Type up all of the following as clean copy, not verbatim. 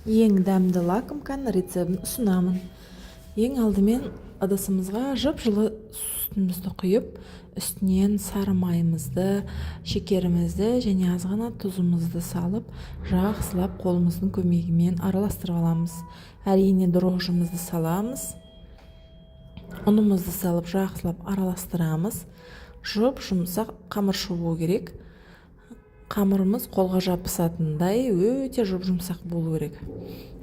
Ең дәмді лакомканың рецебін ұсынамын. Ең алдымен ыдысымызға жып-жылы сүтімізді құйып, үстінен сары майымызды, шекерімізді және аз ғана тұзымызды салып, жақсылап қолымыздың көмегімен араластырып аламыз. Әрине дрожжымызды саламыз. Ұнымызды салып жақсылап араластырамыз. Жұп-жұмсақ қамыршы болу керек. Қамырымыз қолға жабысатындай өте жұп-жұмсақ болу керек.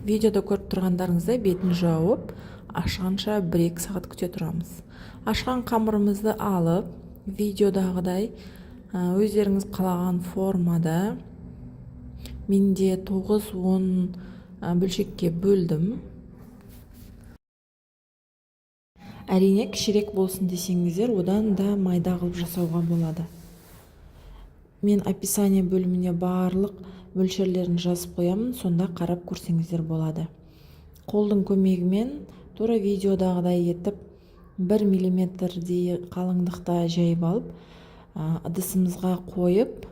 Видеода көріп тұрғандарыңыздай бетін жауып, ашқанша 1-2 сағат күте тұрамыз. Ашқан қамырымызды алып, видеодағыдай өздеріңіз қалаған формада менде 9-10 бөлшекке бөлдім. Әрине кішірек болсын десеңіздер, одан да майда қылып жасауға болады. Мен описание бөліміне барлық мөлшерлерін жазып қоямын, сонда қарап көрсеңіздер болады. Қолдың көмегімен тура видеодағыдай етіп 1 мм-дей қалыңдықта жайып алып, ыдысымызға қойып,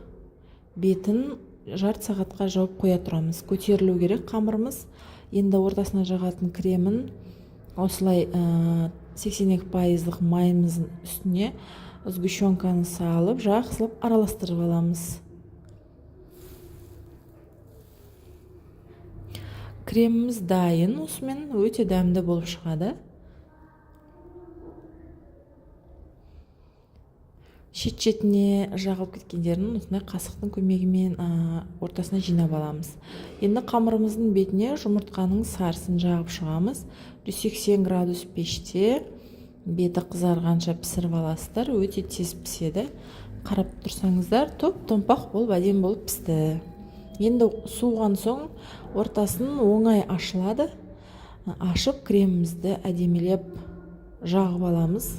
бетін жарты сағатқа жауып қоя тұрамыз. Көтерілу керек қамырымыз. Енді ортасына жағатын кремін осылай 82% майымыздың үстіне сгущенканы салып, жақсылап араластырып аламыз. Креміміз дайын, осымен өте дәмді болып шығады. Шет-шетіне жағылып кеткендерін осындай қасықтың көмегімен ортасына жинап аламыз. Енді қамырымыздың бетіне жұмыртқаның сарысын жағып шығамыз. 180 градус пеште беті қызарғанша пісіріп аласыздар, өте тез піседі. Қарап тұрсаңыздар, топ-томпақ болып, әдемі болып пісті. Енді суыған соң ортасын оңай ашылады. Ашып кремімізді әдемелеп жағып аламыз.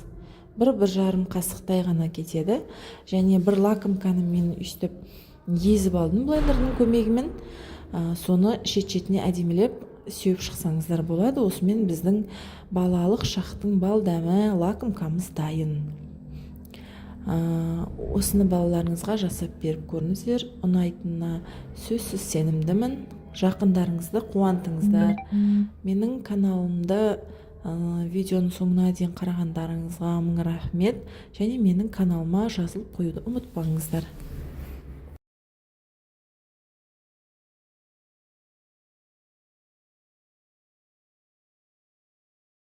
1-1,5 қасықтай ғана кетеді. Және бір лакомканы мен үстіп езіп алдым блендердің көмегімен. Соны шет-шетіне әдемелеп сеуіп шықсаңыздар болады. Осымен біздің балалық шақтың бал дәмі лакомкамыз дайын. Осыны балаларыңызға жасап беріп көріңіздер. Ұнайтынына сөзсіз сенімдімін. Жақындарыңызды қуантыңыздар. Менің каналымды видеоның соңына дейін қарағандарыңызға мың рахмет. Және менің каналыма жазылып қоюды ұмытпаңыздар.